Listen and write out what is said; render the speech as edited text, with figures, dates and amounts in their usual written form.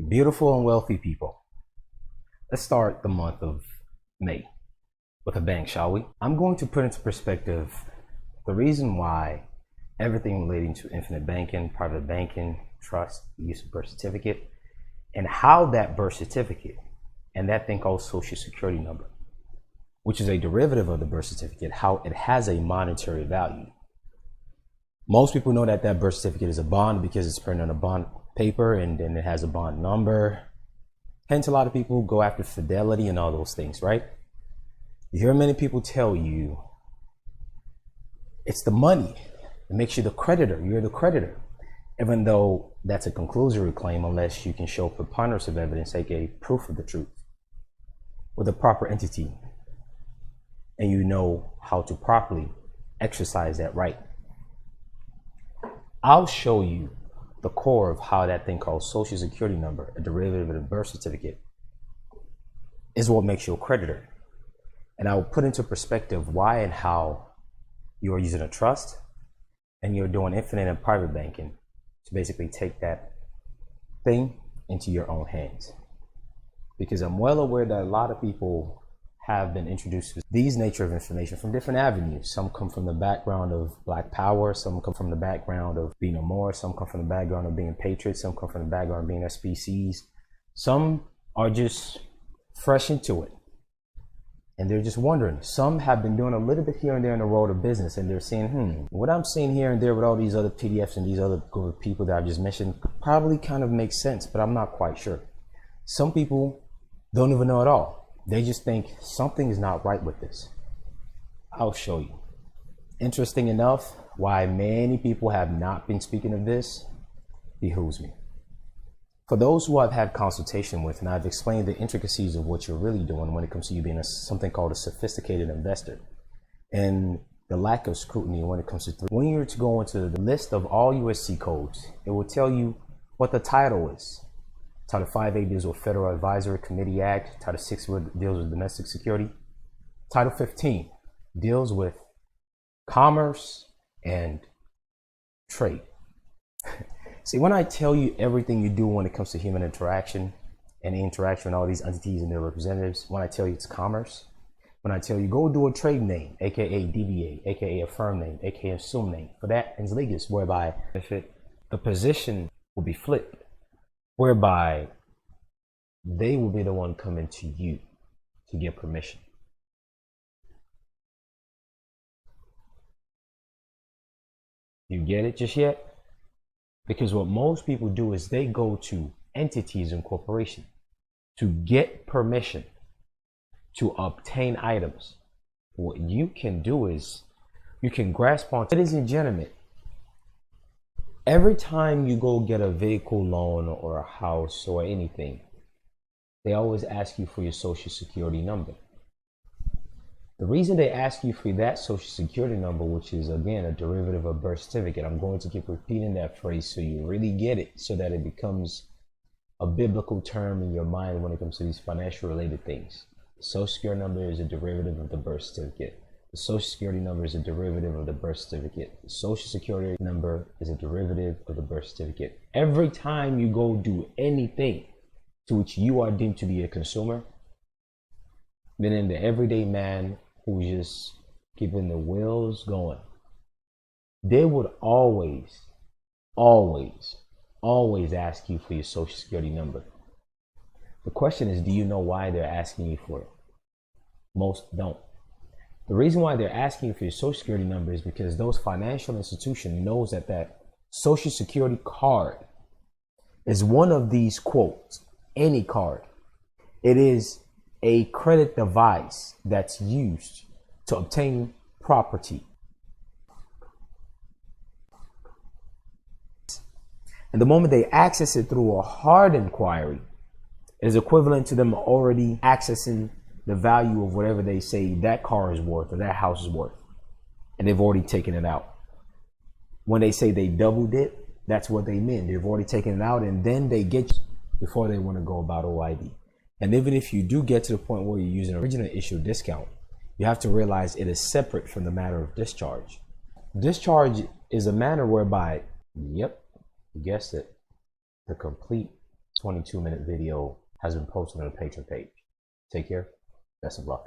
Beautiful and wealthy people. Let's start the month of May with a bang, shall we? I'm going to put into perspective the reason why everything relating to infinite banking, private banking, trust, use of birth certificate, and how that birth certificate and that thing called social security number, which is a derivative of the birth certificate, how it has a monetary value. Most people know that that birth certificate is a bond because it's printed on a bond paper and then it has a bond number. Hence, a lot of people go after fidelity and all those things, right? You hear many people tell you it's the money that makes you the creditor. You're the creditor, even though that's a conclusory claim unless you can show preponderance of evidence, aka proof of the truth, with a proper entity, and you know how to properly exercise that right. I'll show you the core of how that thing called social security number, a derivative of the birth certificate, is what makes you a creditor. And I will put into perspective why and how you are using a trust and you're doing infinite and private banking to basically take that thing into your own hands. Because I'm well aware that a lot of people have been introduced to these nature of information from different avenues. Some come from the background of Black Power, some come from the background of being a Moor, some come from the background of being patriots, some come from the background of being SPCs. Some are just fresh into it and they're just wondering. Some have been doing a little bit here and there in the world of business and they're saying, what I'm seeing here and there with all these other PDFs and these other group of people that I've just mentioned probably kind of makes sense, but I'm not quite sure. Some people don't even know at all. They just think something is not right with this. I'll show you. Interesting enough, why many people have not been speaking of this behooves me. For those who I've had consultation with, and I've explained the intricacies of what you're really doing when it comes to you being something called a sophisticated investor, and the lack of scrutiny when it comes to when you're to go into the list of all USC codes, it will tell you what the title is. Title 5A deals with Federal Advisory Committee Act. Title 6 deals with domestic security. Title 15 deals with commerce and trade. See, when I tell you everything you do when it comes to human interaction and interaction with all these entities and their representatives, when I tell you it's commerce, when I tell you go do a trade name, aka DBA, aka a firm name, aka assume name, for that is legis, whereby if the position will be flipped, whereby they will be the one coming to you to get permission. You get it just yet? Because what most people do is they go to entities and corporations to get permission to obtain items. What you can do is you can grasp on, ladies and gentlemen, every time you go get a vehicle loan or a house or anything, they always ask you for your social security number. The reason they ask you for that social security number, which is again a derivative of birth certificate, I'm going to keep repeating that phrase so you really get it, so that it becomes a biblical term in your mind when it comes to these financial related things. The social security number is a derivative of the birth certificate. The social security number is a derivative of the birth certificate. The social security number is a derivative of the birth certificate. Every time you go do anything to which you are deemed to be a consumer, meaning the everyday man who's just keeping the wheels going, they would always ask you for your social security number. The question is, do you know why they're asking you for it? Most don't. The reason why they're asking you for your social security number is because those financial institutions knows that that social security card is one of these quotes, any card. It is a credit device that's used to obtain property. And the moment they access it through a hard inquiry, it is equivalent to them already accessing the value of whatever they say that car is worth or that house is worth. And they've already taken it out. When they say they doubled it, that's what they mean. They've already taken it out and then they get you before they want to go about OID. And even if you do get to the point where you're using an original issue discount, you have to realize it is separate from the matter of discharge. Discharge is a manner whereby, yep, you guessed it, the complete 22-minute video has been posted on the Patreon page. Take care. Best of luck.